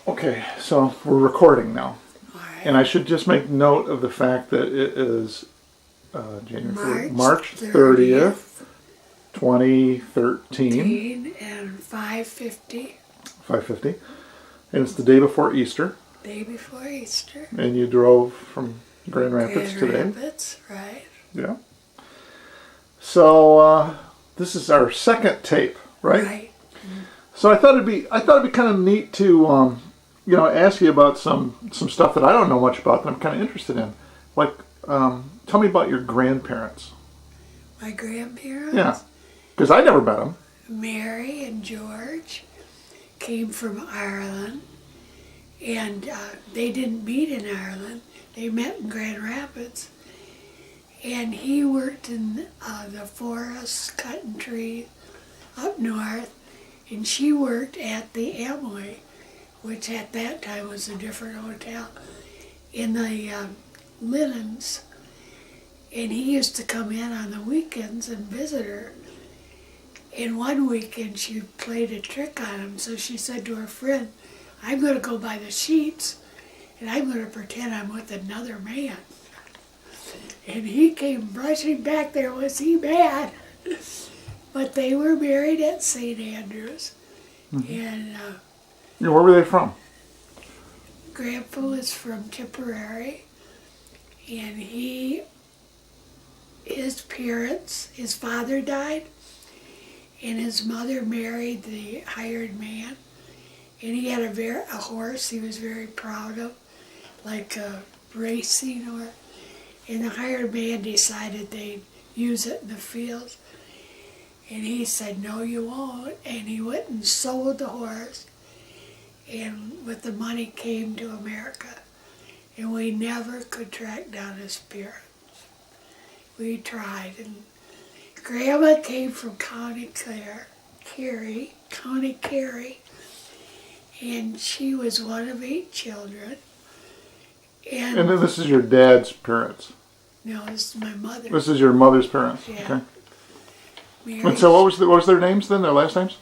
Okay, so we're recording now. All right. And I should just make note of the fact that it is March 30th, 2013, and 5:50, 5:50. And it's the day before Easter. day before Easter. And you drove from Grand Rapids today. Grand Rapids, right. Yeah. So this is our second tape, right? Right. So I thought it'd be kind of neat to ask you about some stuff that I don't know much about that I'm kind of interested in. Like, tell me about your grandparents. My grandparents, Yeah, because I never met them. Mary and George, came from Ireland, and they didn't meet in Ireland. They met in Grand Rapids, and he worked in the forests, cutting trees up north, and she worked at the Amway, which at that time was a different hotel, in the linens. And he used to come in on the weekends and visit her. And one weekend she played a trick on him, so she said to her friend, "I'm going to go by the sheets and I'm going to pretend I'm with another man." And he came brushing back there. Was he mad? But they were married at St. Andrews. Mm-hmm. And Where were they from? Grandpa was from Tipperary, and his father died, and his mother married the hired man, and he had a horse he was very proud of, like racing, and the hired man decided they'd use it in the fields, and he said, "No, you won't," and he went and sold the horse, and with the money came to America, and we never could track down his parents. We tried, and Grandma came from County Kerry, and she was one of 8 children. And then this is your dad's parents. No, this is my mother. This is your mother's parents. Yeah. Okay. Mary, And so what was their names then? Their last names?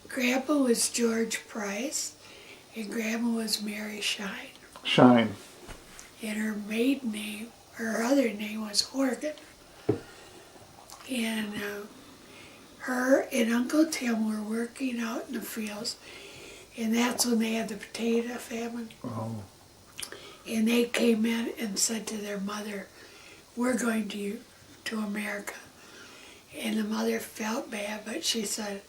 Grandpa was George Price, and Grandma was Mary Shine. Shine. And her maiden name, her other name was Horgan. And her and Uncle Tim were working out in the fields, and that's when they had the potato famine. Oh. And they came in and said to their mother, "We're going to America." And the mother felt bad, but she said,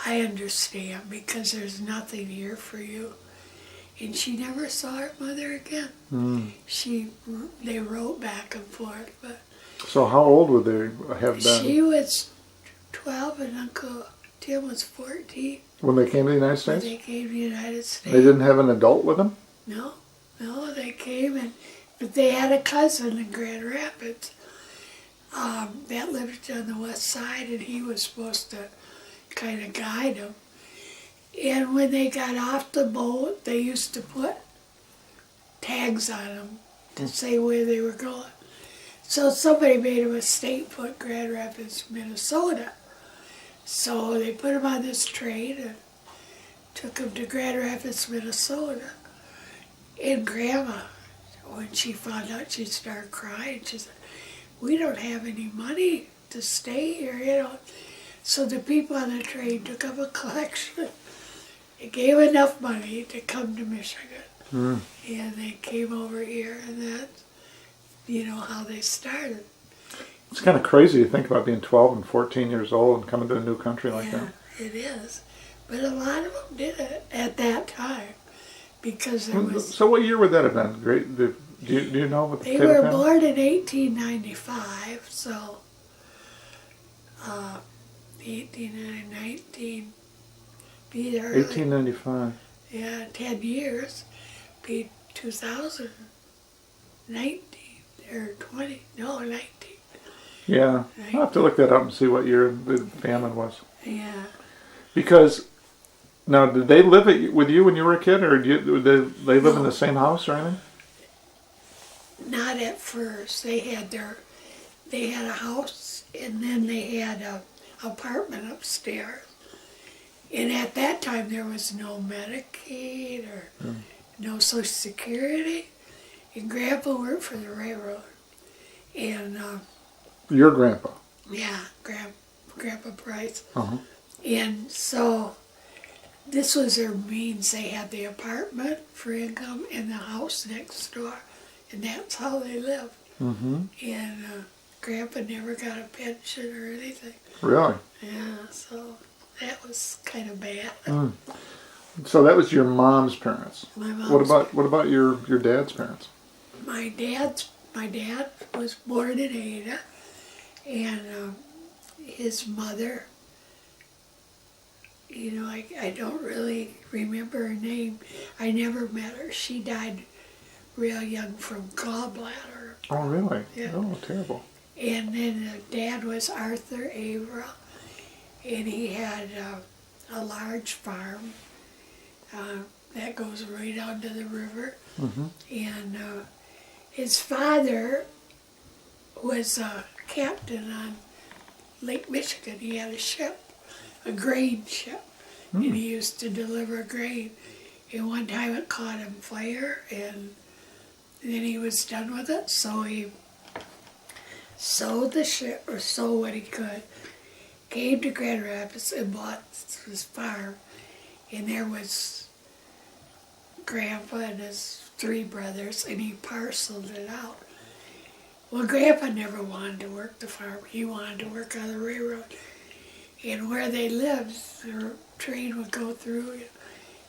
"I understand, because there's nothing here for you." And she never saw her mother again. Mm. They wrote back and forth, but So how old would they have been she was 12 and Uncle Tim was 14 when they came to the United when States? they came to the United States. They didn't have an adult with them? No, they came, but they had a cousin in Grand Rapids that lived on the west side, and he was supposed to kind of guide them. And when they got off the boat, they used to put tags on them to say where they were going. So somebody made a mistake, put Grand Rapids, Minnesota. So they put them on this train and took them to Grand Rapids, Minnesota. And Grandma, when she found out, she started crying. She said, "We don't have any money to stay here, So the people on the train took up a collection. It gave enough money to come to Michigan. Mm. And they came over here, and that's, how they started. It's kind of crazy to think about being 12 and 14 years old and coming to a new country like that. It is. But a lot of them did it at that time, because there was... So what year would that have been? Great. Do you know what the They were born in 1895, so 1819, be there. 1895. Yeah, 10 years, be 2019 or 20. No, 19. Yeah, I'll have to look that up and see what year the famine was. Yeah. Because now, did they live with you when you were a kid, or did they live in the same house or anything? Not at first. They had a house, and then they had a apartment upstairs. And at that time, there was no Medicaid or no Social Security. And Grandpa worked for the railroad. And, Your grandpa? yeah, Grandpa Price. Uh-huh. And so this was their means. They had the apartment for income and the house next door. And that's how they lived. Mm-hmm. And Grandpa never got a pension or anything. Really? Yeah, so that was kind of bad. Mm. So that was your mom's parents. My mom's What about your dad's parents? My dad was born in Ada, and his mother, I don't really remember her name. I never met her. She died real young from gallbladder. Oh, really? Yeah. Oh, terrible. And then Dad was Arthur Averill, and he had a large farm that goes right down to the river. Mm-hmm. And his father was a captain on Lake Michigan. He had a ship, a grain ship, and he used to deliver grain. And one time it caught on fire, and then he was done with it, so he sold the ship, or sold what he could, came to Grand Rapids and bought his farm, and there was Grandpa and his 3 brothers, and he parceled it out. Well, Grandpa never wanted to work the farm. He wanted to work on the railroad. And where they lived, the train would go through.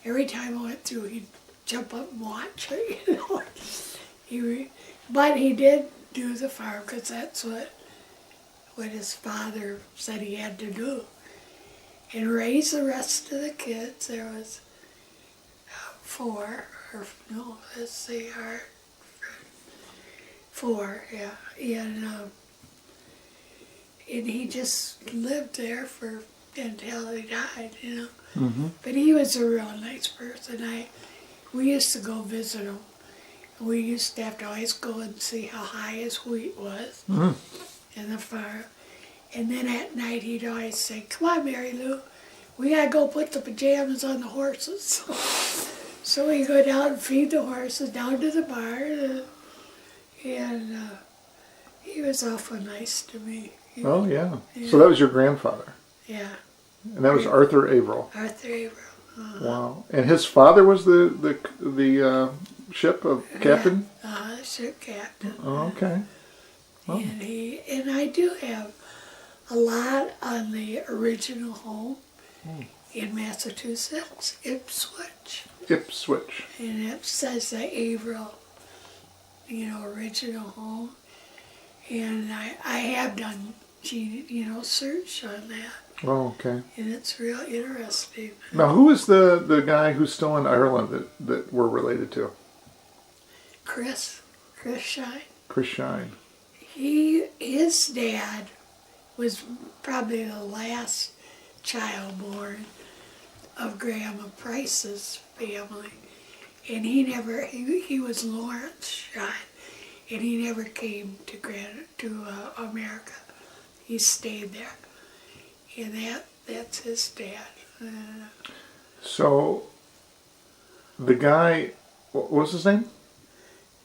Every time I went through, he'd jump up and watch it, But he did do the farm, because that's what his father said he had to do. And raise the rest of the kids. There was 4, or no, let's see, 4, yeah. And he just lived there until he died, Mm-hmm. But he was a real nice person. We used to go visit him. We used to have to always go and see how high his wheat was in the farm. And then at night he'd always say, "Come on, Marilou, we gotta go put the pajamas on the horses." So we go down and feed the horses down to the barn, and he was awful nice to me. Oh, yeah. So that was your grandfather. Yeah. And that was Arthur Averill. Arthur Averill. Wow. And his father was the ship of captain? Ship captain. Oh, okay. Oh. And I do have a lot on the original home in Massachusetts, Ipswich. Ipswich. And it says the Averill, original home. And I have done, search on that. Oh, okay. And it's real interesting. Now, who is the guy who's still in Ireland that we're related to? Chris Shine. Chris Shine. His dad was probably the last child born of Grandma Price's family. And he was Lawrence Shine. And he never came to America. He stayed there. And that's his dad. So, the guy, what was his name?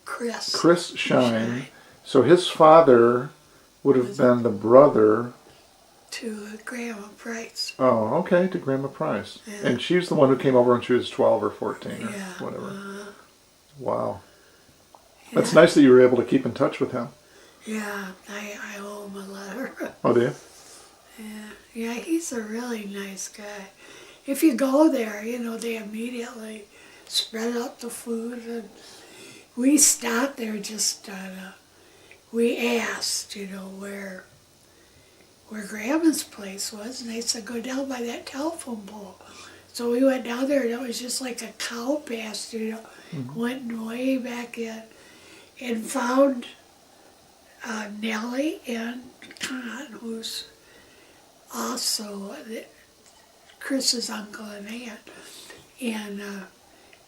Chris Shine. So his father would have been the brother to Grandma Price. Oh, okay, to Grandma Price. Yeah. And she's the one who came over when she was 12 or 14 or whatever. Wow. Yeah. That's nice that you were able to keep in touch with him. Yeah, I owe him a letter. Oh, do you? Yeah, he's a really nice guy. If you go there, they immediately spread out the food. And we stopped there just we asked, where Grandma's place was, and they said, go down by that telephone pole. So we went down there, and it was just like a cow pasture, went way back in, and found Nellie and Con, who's also Chris's uncle and aunt. And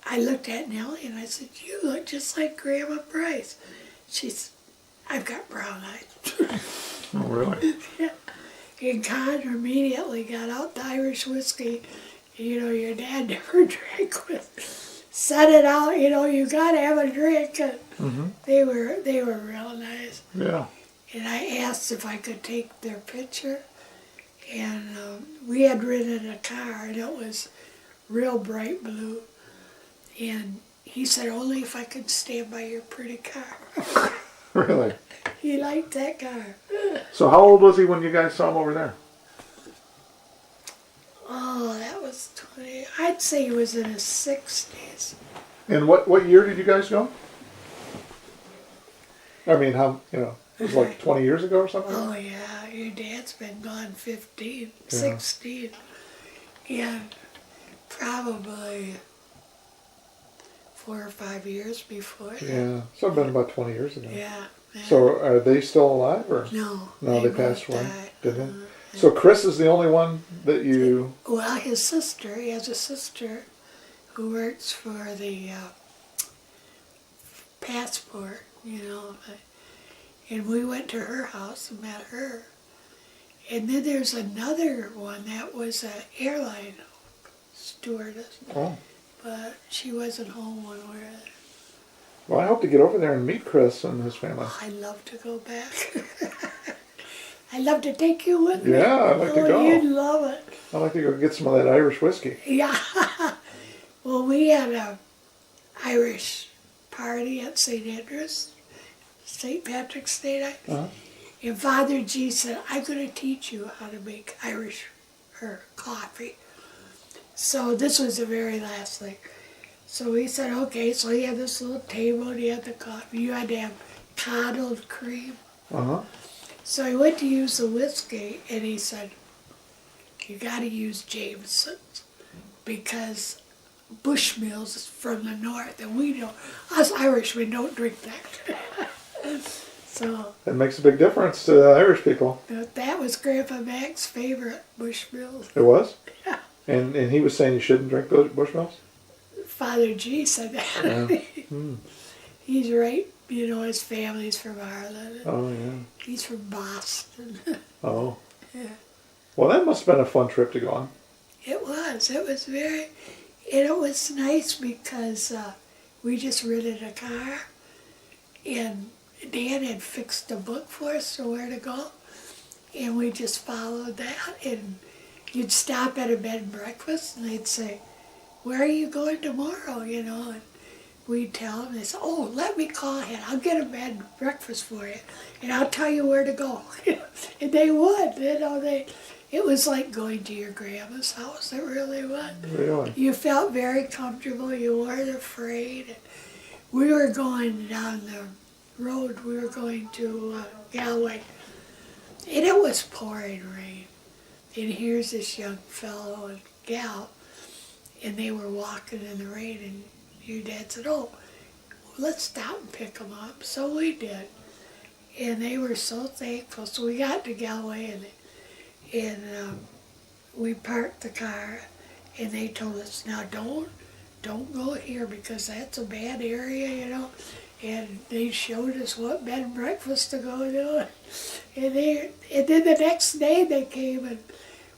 I looked at Nellie and I said, "You look just like Grandma Price." She said, "I've got brown eyes." Oh, really? Yeah. And Con immediately got out the Irish whiskey You know, your dad never drank with. Set it out, you know, you got to have a drink. And they were real nice. Yeah. And I asked if I could take their picture. And we had rented a car, and it was real bright blue. And he said, only if I could stand by your pretty car. Really? He liked that car. So how old was he when you guys saw him over there? Oh, that was 20. I'd say he was in his 60s. And what year did you guys go? I mean, how, you know, it was like 20 years ago or something? Oh, yeah. Your dad's been gone 15, 16. And probably 4 or 5 years before that. Yeah. So it's been about 20 years ago. Yeah. So are they still alive? Or? No. No, they passed away. Died. Didn't they? So Chris is the only one that you... Well, his sister, he has a sister who works for the passport, you know. And we went to her house and met her. And then there's another one that was an airline stewardess. Oh. But she wasn't home when we were there. Well, I hope to get over there and meet Chris and his family. I'd love to go back. I'd love to take you with me. Yeah, I'd like to go. You'd love it. I'd like to go get some of that Irish whiskey. Yeah. Well, we had a Irish party at St. Andrews, St. Patrick's Day. And Father G said, I'm going to teach you how to make Irish coffee. So this was the very last thing. So he said, okay, so he had this little table and he had the coffee. You had to have curdled cream. So I went to use the whiskey and he said, you got to use Jameson's because Bushmills is from the north and we don't, us Irishmen don't drink that. So it makes a big difference to the Irish people. that was Grandpa Mac's favorite Bushmills. It was? Yeah. And he was saying you shouldn't drink Bushmills? Father G said that. Yeah. He's right, you know, his family's from Ireland. Oh, yeah. He's from Boston. Oh. Yeah. Well, that must have been a fun trip to go on. It was very, and it was nice because we just rented a car and Dan had fixed a book for us to where to go and we just followed that and you'd stop at a bed and breakfast and they'd say, where are you going tomorrow, you know, and we'd tell them, they said, oh, let me call ahead, I'll get a bed and breakfast for you, and I'll tell you where to go. And they would, you know, it was like going to your grandma's house, it really was. Really? You felt very comfortable, you weren't afraid. We were going down the road, we were going to Galway, and it was pouring rain. And here's this young fellow and gal, and they were walking in the rain, and your dad said, oh, let's stop and pick them up. So we did. And they were so thankful. So we got to Galway, and we parked the car, and they told us, now don't go here because that's a bad area, you know. And they showed us what bed and breakfast to go to. And then the next day they came and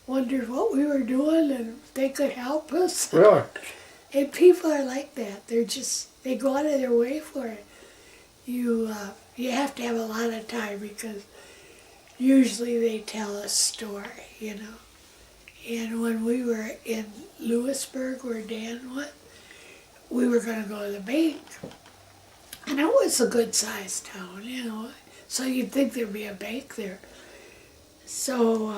wondered what we were doing and if they could help us. Really? And people are like that. They go out of their way for it. You have to have a lot of time because usually they tell a story, you know. And when we were in Lewisburg, where Dan went, we were going to go to the bank. And it was a good-sized town, you know, so you'd think there'd be a bank there. So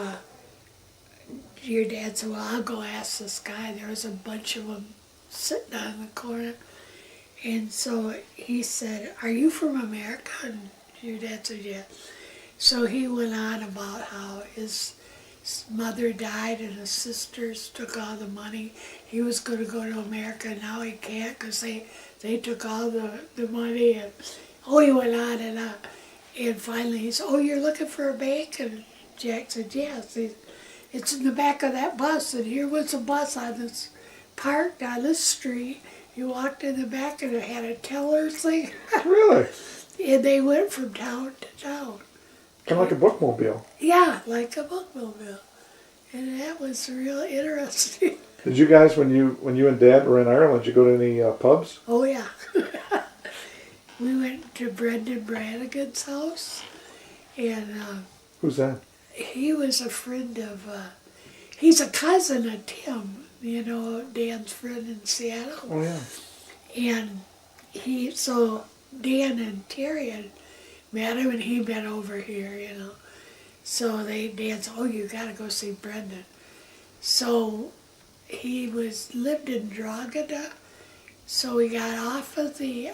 your dad said, well, I'll go ask this guy. There was a bunch of them sitting on the corner. And so he said, are you from America? And your dad said, yeah. So he went on about how his mother died and his sisters took all the money. He was going to go to America, and now he can't because they took all the money. And he went on and on. And finally he said, oh, you're looking for a bank? And Jack said, yes. It's in the back of that bus, and here was a bus on this parked on this street. You walked in the back and it had a teller thing. Really? And they went from town to town. Kind of like a bookmobile. Yeah, like a bookmobile. And that was real interesting. Did you guys, when you and Dad were in Ireland, did you go to any pubs? Oh yeah. We went to Brendan Brannigan's house, and Who's that? he was a friend of, he's a cousin of Tim, you know, Dan's friend in Seattle. Oh yeah. And so Dan and Terry had met him, and he'd been over here, you know. So Dan said, oh, you got to go see Brendan. So he lived in Drogheda, so we got off of the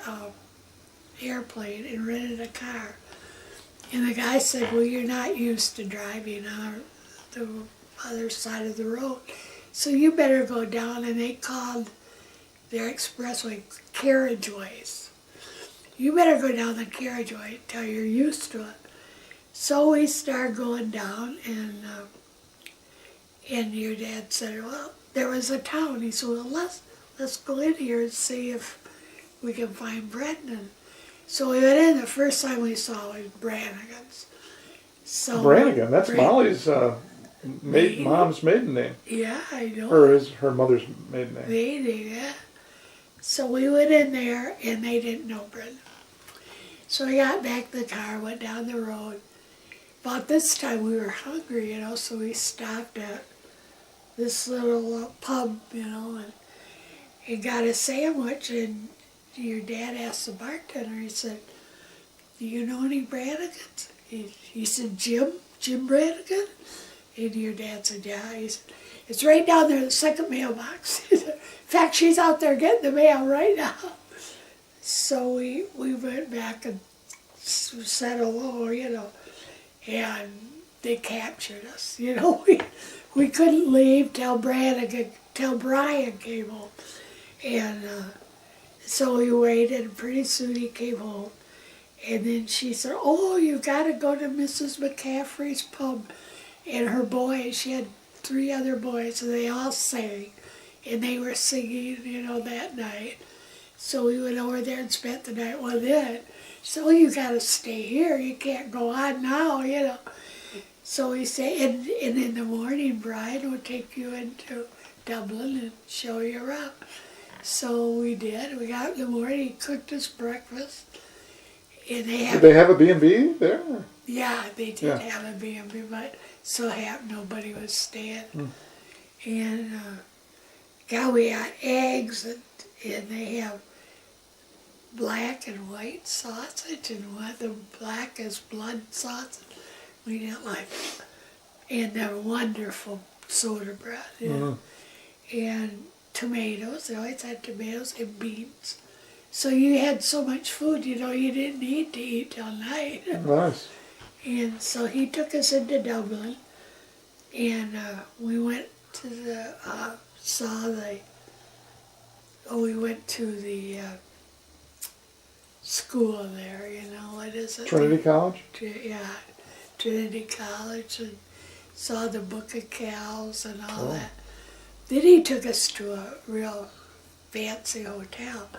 airplane and rented a car. And the guy said, well, you're not used to driving on the other side of the road, so you better go down. And they called their expressway carriageways. You better go down the carriageway until you're used to it. So we started going down, and your dad said, well, there was a town. He said, well, let's go in here and see if we can find Brendan. So we went in. The first time we saw was Brannigan's. So Brannigan, that's Molly's mom's maiden name. Yeah, I know. Or is her mother's maiden name? Maiden, yeah. So we went in there, and they didn't know Brendan. So we got back in the car, went down the road. About this time we were hungry, you know, so we stopped at this little pub, you know, and got a sandwich. And your dad asked the bartender, he said, do you know any Branigans? He said, Jim Brannigan? And your dad said, yeah. He said, it's right down there, the second mailbox. In fact, she's out there getting the mail right now. So we went back and said hello, you know, and they captured us. You know, we couldn't leave till Brian came home. And so we waited, and pretty soon he came home. And then she said, oh, you got to go to Mrs. McCaffrey's pub. And her boys, she had 3 other boys, and they all sang. And they were singing, you know, that night. So we went over there and spent the night with it. So you got to stay here. You can't go on now, you know. So we say, and in the morning, Brian will take you into Dublin and show you around. So we did. We got in the morning, he cooked us breakfast. And did they have a B&B there? Yeah, they did have a B&B, but so happened nobody was staying. And we got eggs, and they have black and white sausage, and the black is blood sausage. We didn't like it. And they're wonderful soda bread. You know? And tomatoes, they always had tomatoes and beans. So you had so much food, you know, you didn't need to eat till night. Nice. And so he took us into Dublin, and we went to we went to the school there, you know, what is it? Trinity College? Yeah, Trinity College, and saw the Book of Kells and all that. Then he took us to a real fancy hotel,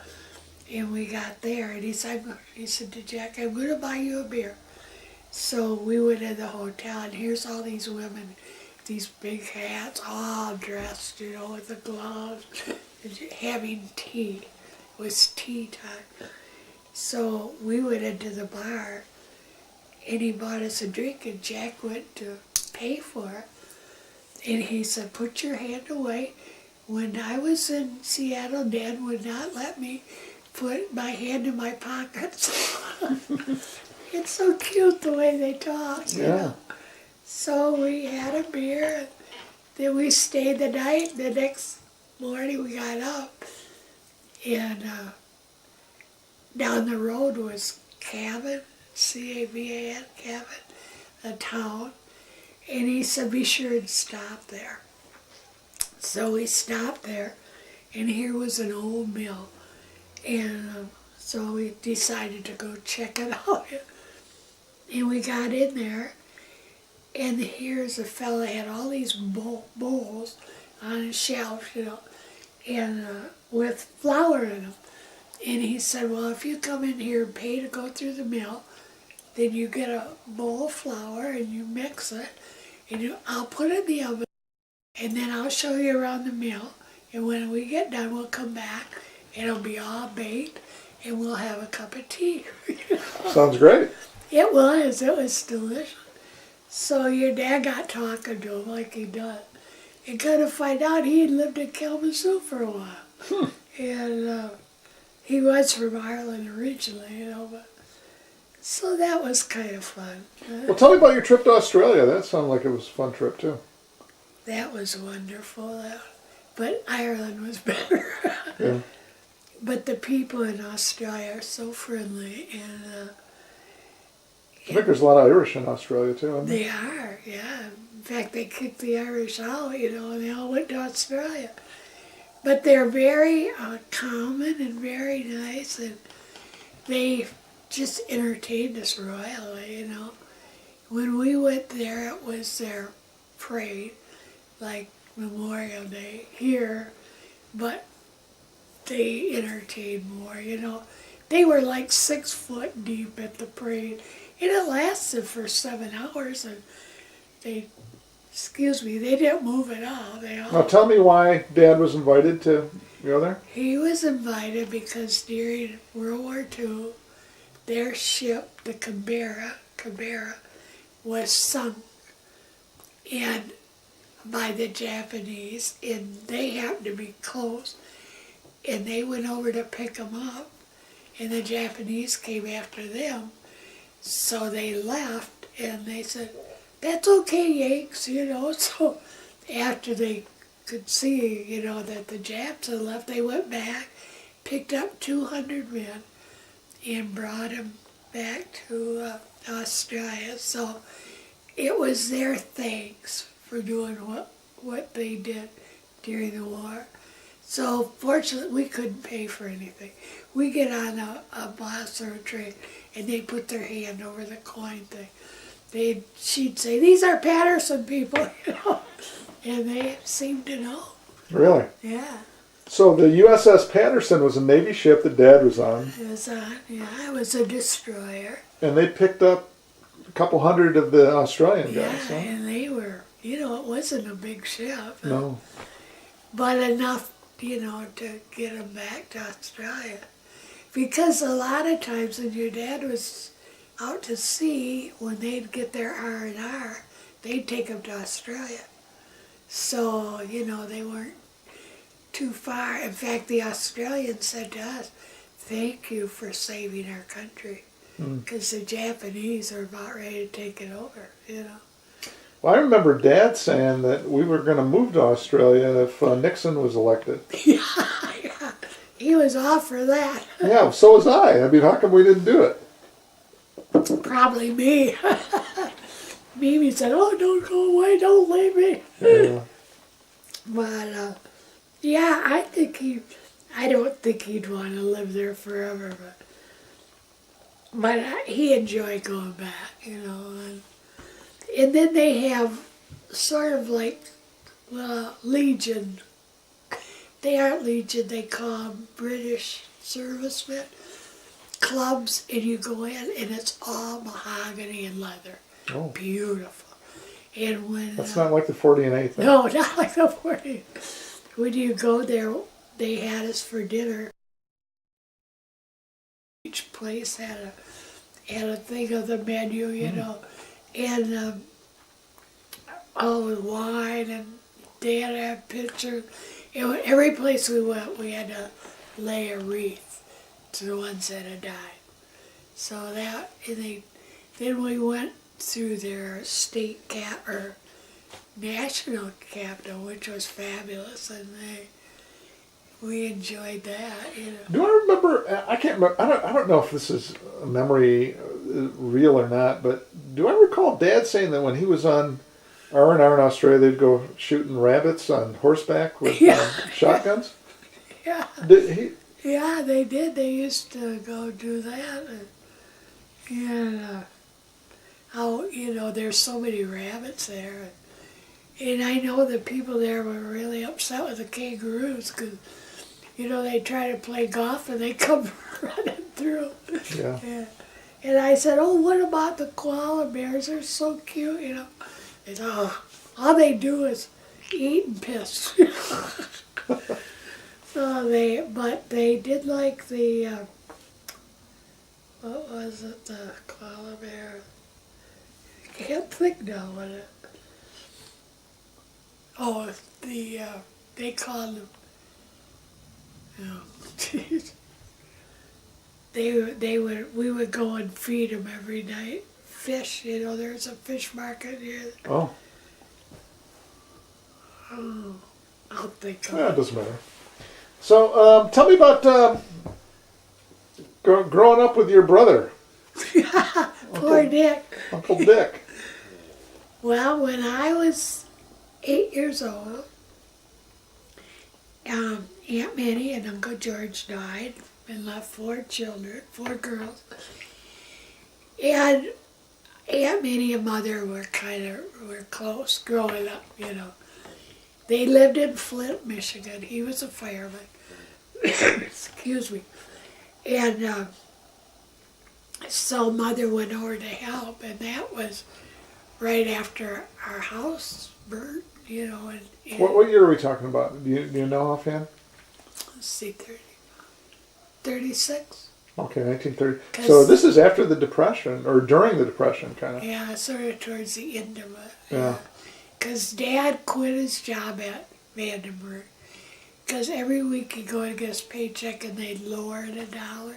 and we got there, and he said to Jack, I'm going to buy you a beer. So we went in the hotel, and here's all these women, these big hats, all dressed, you know, with the gloves, having tea. It was tea time. So we went into the bar, and he bought us a drink, and Jack went to pay for it. And he said, put your hand away. When I was in Seattle, Dad would not let me put my hand in my pockets. It's so cute the way they talk, you know. So we had a beer, and then we stayed the night. The next morning we got up, and down the road was Cavan, C-A-V-A-N, Cavan, a town. And he said, be sure and stop there. So we stopped there, and here was an old mill. And so we decided to go check it out. And we got in there, and here's a fella had all these bowls on a shelf, you know, and with flour in them. And he said, well, if you come in here and pay to go through the mill, then you get a bowl of flour and you mix it, and I'll put it in the oven, and then I'll show you around the mill, And when we get done, we'll come back. It'll be all baked, and we'll have a cup of tea. Sounds great. It was delicious. So your dad got talking to him like he does. And kind of find out he had lived in Kalamazoo for a while. And he was from Ireland originally, but so that was kind of fun. Well, tell me about your trip to Australia. That sounded like it was a fun trip, too. That was wonderful. But Ireland was better. Yeah. But the people in Australia are so friendly, and I think there's a lot of Irish in Australia, too. Isn't there? they are, yeah. In fact, they kicked the Irish out, and they all went to Australia. But they're very common and very nice, and they just entertained us royally, When we went there, it was their parade, like Memorial Day here, but they entertained more, They were like 6 foot deep at the parade, and it lasted for 7 hours, and they didn't move at all. Now tell me why Dad was invited to go there. He was invited because during World War II, their ship, the Canberra, was sunk and by the Japanese, and they happened to be close, and they went over to pick them up, and the Japanese came after them, so they left, and they said, "That's okay, Yanks," So after they could see, that the Japs had left, they went back, picked up 200 men, and brought them back to Australia. So it was their thanks for doing what they did during the war. So fortunately, we couldn't pay for anything. We get on a bus or a train, and they put their hand over the coin thing. She'd say, "These are Patterson people," and they seemed to know. Really? Yeah. So the USS Patterson was a Navy ship that Dad was on. It was a destroyer. And they picked up a couple hundred of the Australian guys. Yeah, and they were, it wasn't a big ship. No. But enough, to get them back to Australia. Because a lot of times when your dad was out to sea, when they'd get their R&R, they'd take them to Australia. So, they weren't too far. In fact, the Australians said to us, "Thank you for saving our country," because the Japanese are about ready to take it over, Well, I remember Dad saying that we were going to move to Australia if Nixon was elected. Yeah. He was all for that. Yeah, so was I. I mean, how come we didn't do it? Probably me. Mimi said, "Oh, don't go away, don't leave me." Yeah. But, I don't think he'd want to live there forever, but he enjoyed going back, and then they have sort of like Legion. They aren't Legion, they call them British servicemen clubs, and you go in and it's all mahogany and leather. Oh. Beautiful. And when That's not like the 40 and 8 thing. no, not like the 40. When you go there, they had us for dinner. Each place had a thing of the menu, and all the wine, and Dad had pictures. Every place we went, we had to lay a wreath to the ones that had died. So then we went through their state or national capital, which was fabulous, and we enjoyed that. Do I remember? I can't remember. I don't know if this is a memory real or not, but do I recall Dad saying that when he was on R&R in Australia, they'd go shooting rabbits on horseback with shotguns? Yeah. Yeah, they did. They used to go do that. And there's so many rabbits there. And I know the people there were really upset with the kangaroos because, they try to play golf and they come running through. Yeah. And I said, "Oh, what about the koala bears? They're so cute, They said, "Oh, all they do is eat and piss." So they did like the, what was it, the koala bear? I can't think now what it, oh, they called them, oh, jeez. We would go and feed them every night. Fish, there's a fish market here. Oh, Oh, I'll think of yeah, it it. doesn't matter. So, tell me about growing up with your brother, Poor Dick. Uncle Dick. Well, when I was 8 years old, Aunt Minnie and Uncle George died and left 4 children, 4 girls. And Aunt Minnie and Mother were close growing up, They lived in Flint, Michigan. He was a fireman. Excuse me. And so Mother went over to help, and that was right after our house burned, and What year are we talking about? Do you know offhand? let's see, 36. Okay, 1930. 'Cause- So this is after the Depression, or during the Depression, kind of. Yeah, sort of towards the end of it. Yeah. Because Dad quit his job at Vandenberg. Because every week he'd go to get his paycheck and they'd lower it $1.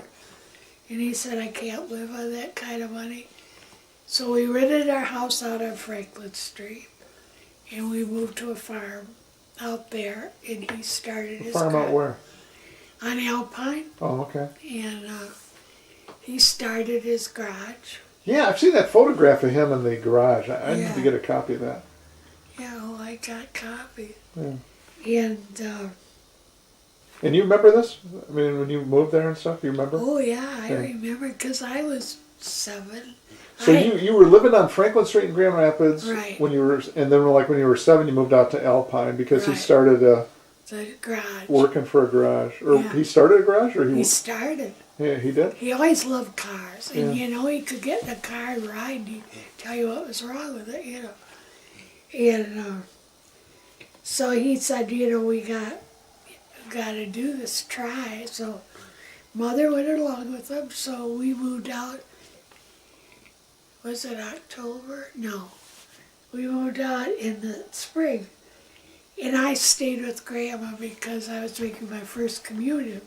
And he said, I can't live on that kind of money. So we rented our house out on Franklin Street. And we moved to a farm out there. And he started his Farm out where? on Alpine. Oh, okay. And he started his garage. Yeah, I've seen that photograph of him in the garage. I need Yeah. to get a copy of that. Yeah, well, I got copies. Yeah. And And you remember this? I mean, when you moved there and stuff, you remember? oh yeah, I Yeah. remember because I was 7. So you were living on Franklin Street in Grand Rapids Right. when you were, and then like when you were 7, you moved out to Alpine because he Right. started the garage. working for a garage, or Yeah. he started a garage, or He started. yeah, he did. He always loved cars, and Yeah. he could get in a car and ride, and he'd tell you what was wrong with it, And so he said, we got to do this try. So Mother went along with him. So we moved out. Was it October? No, we moved out in the spring, and I stayed with Grandma because I was making my first communion.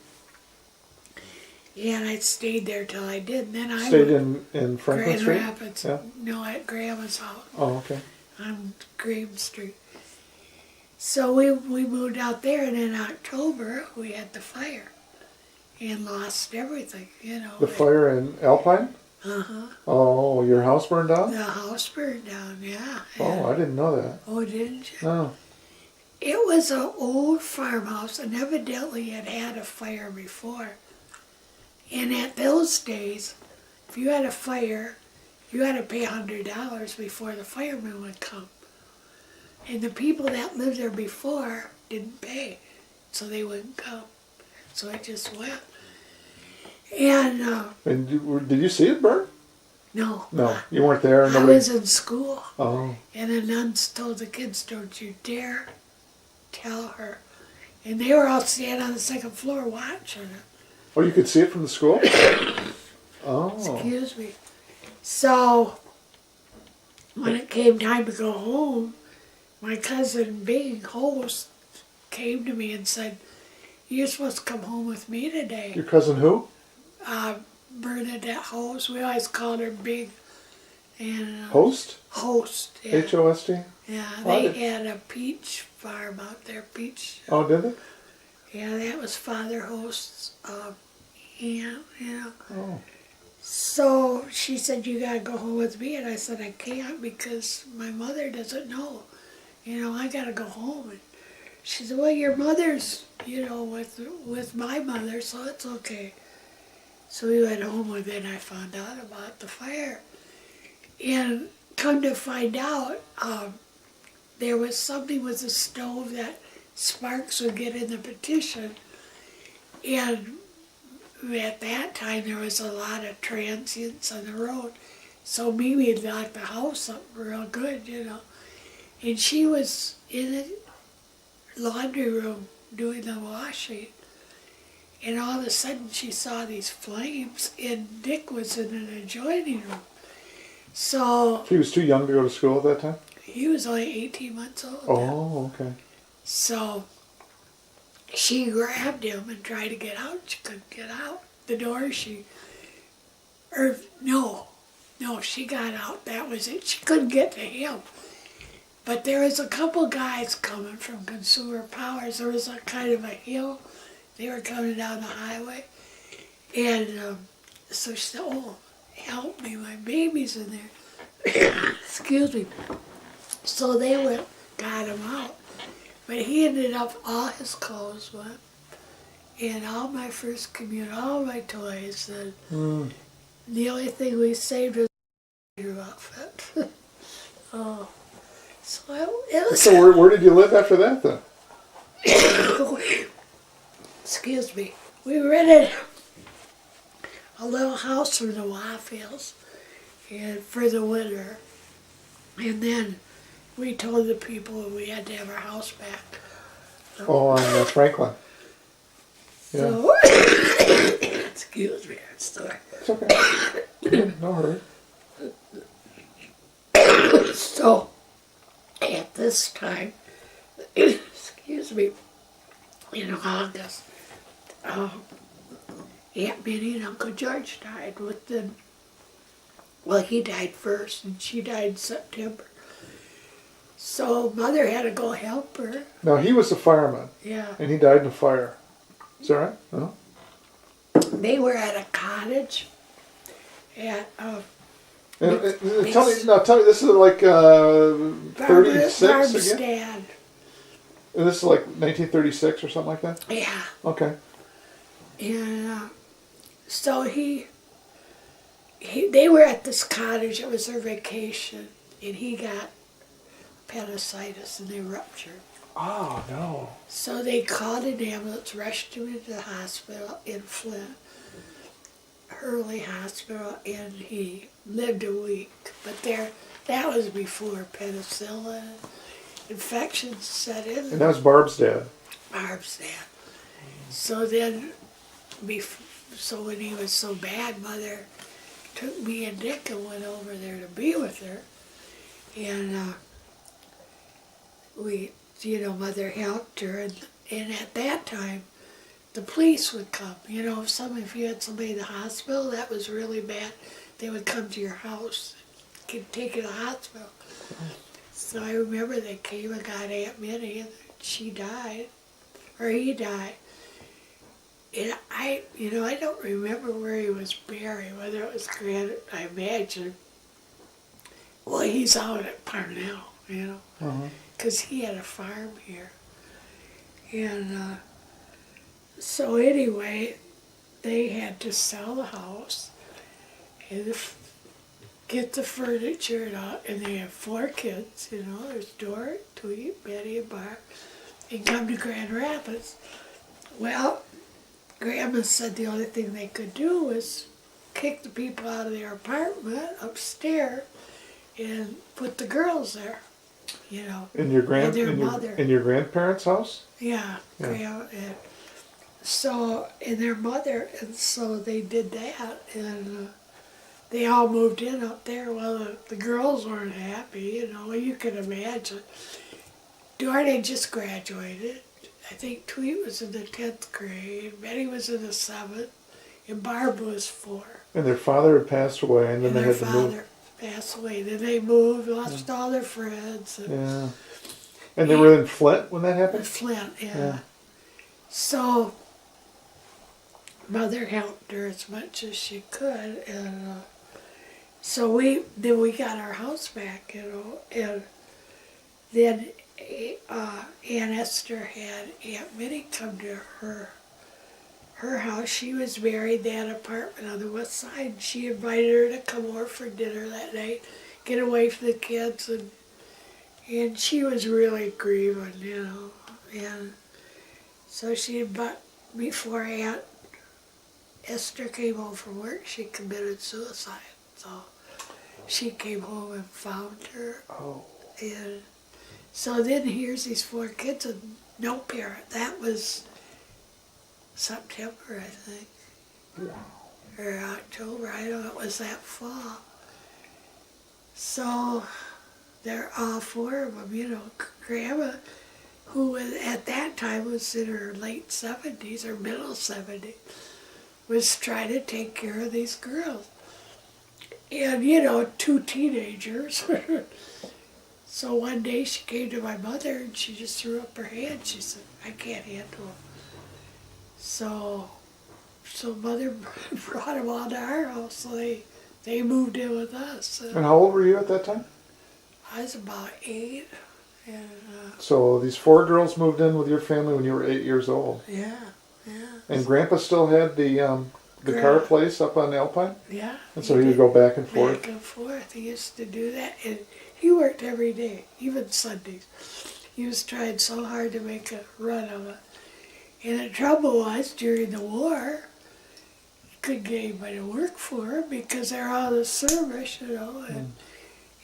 And I stayed there till I did. And then I Stayed went in Franklin Grand Street. Rapids. Yeah. No, at Grandma's house Oh, okay. on Graham Street. So we moved out there, and in October we had the fire and lost everything, The fire in Alpine. Uh-huh. Oh, your house burned down. The house burned down, yeah. Oh, I didn't know that. Oh, didn't you? No. It was an old farmhouse, and evidently it had a fire before. And at those days, if you had a fire, you had to pay $100 before the firemen would come. And the people that lived there before didn't pay, so they wouldn't come. So it just went. And And did you see it burn? no, No, you weren't there. I Nobody. was in school, Oh, and the nuns told the kids, "Don't you dare tell her." And they were all standing on the second floor watching it. oh, you could see it from the school. Oh, Excuse me. So when it came time to go home, my cousin, being host, came to me and said, "You're supposed to come home with me today." your cousin who? Bernadette Host. We always called her Big. And Host. Host. Yeah. H-O-S-T. Yeah, Oh, they I did- had a peach farm out there. Peach. Oh, did they? Yeah, that was Father Host's aunt. Oh. So she said, "You gotta go home with me," and I said, "I can't because my mother doesn't know. I gotta go home." And she said, "Well, your mother's, with my mother, so it's okay." So we went home, and then I found out about the fire. And come to find out, there was something with the stove that sparks would get in the petition. And at that time, there was a lot of transients on the road. So Mimi had locked the house up real good, And she was in the laundry room doing the washing. And all of a sudden she saw these flames, and Dick was in an adjoining room. So He was too young to go to school at that time? he was only 18 months old. Oh, okay. So she grabbed him and tried to get out. She couldn't get out. The door she got out. That was it. She couldn't get to him. But there was a couple guys coming from Consumer Powers. There was a kind of a hill. They were coming down the highway. And so she said, oh, help me, my baby's in there. Excuse me. So they went, got him out. But he ended up, all his clothes went, and all my first communion, all my toys, and the only thing we saved was your outfit. Oh, so it was. So where did you live after that then? Excuse me. We rented a little house from the Waffles and for the winter, and then we told the people we had to have our house back. Oh, on Franklin. Yeah. So, excuse me, I'm sorry. It's okay. No hurry. So, at this time, excuse me, in August, Aunt Minnie and Uncle George died within, well, he died first and she died in September. So Mother had to go help her. Now, he was a fireman, Yeah. and he died in a fire. Is that right? No? They were at a cottage at And tell me, this is like 36 Barbara's again? dad. And this is like 1936 or something like that? Yeah. Okay. And so they were at this cottage. It was their vacation, and he got appendicitis and they ruptured. Oh, no. So they called an ambulance, rushed him into the hospital in Flint, Hurley Hospital, and he lived a week. But that was before penicillin. Infections set in. And that was Barb's dad. Barb's dad. So then, so when he was so bad, Mother took me and Dick and went over there to be with her. And Mother helped her. And at that time, the police would come. You know, if you had somebody in the hospital that was really bad, they would come to your house, take you to the hospital. So I remember they came and got Aunt Minnie, and she died, or he died. And I don't remember where he was buried, whether it was Granite, I imagine. Well, he's out at Parnell, because he had a farm here. And so anyway, they had to sell the house and get the furniture and they have 4 kids, there's Dora, Tweet, Betty, and Barb, and come to Grand Rapids. Well, Grandma said the only thing they could do was kick the people out of their apartment upstairs and put the girls there, In your mother. In your grandparents' house? Yeah. Grandma. And their mother, and so they did that, and they all moved in up there. Well, the girls weren't happy, you can imagine. Dora had just graduated. I think Tweet was in the 10th grade, Betty was in the 7th, and Barb was 4. And their father had passed away, and then they their had to move. father passed away. Then they moved, lost all their friends. Yeah. And they were in Flint when that happened? Flint, yeah. So Mother helped her as much as she could, and so we got our house back, and then Aunt Esther had Aunt Minnie come to her house. She was married, they had an apartment on the west side, and she invited her to come over for dinner that night, get away from the kids, and she was really grieving, and so before Aunt Esther came home from work, she committed suicide, so she came home and found her. Oh. And so then here's these 4 kids, and No parent. That was September, I think. Wow. Or October. I don't know. It was that fall. So they're all four of them, you know. Grandma, who was, at that time was in her late 70s or middle 70s, was trying to take care of these girls. And, you know, two teenagers. So one day she came to my mother and she just threw up her hand. She said, I can't handle them. So mother brought them all to our house. So they moved in with us. And how old were you at that time? I was about 8. And, So these 4 girls moved in with your family when you were 8 years old. yeah. And Grandpa still had the car place up on Alpine? Yeah. And so he would go back and forth? Back and forth. He used to do that. And he worked every day, even Sundays. He was trying so hard to make a run of it. And the trouble was, during the war, he couldn't get anybody to work for him because they're all in the service, you know.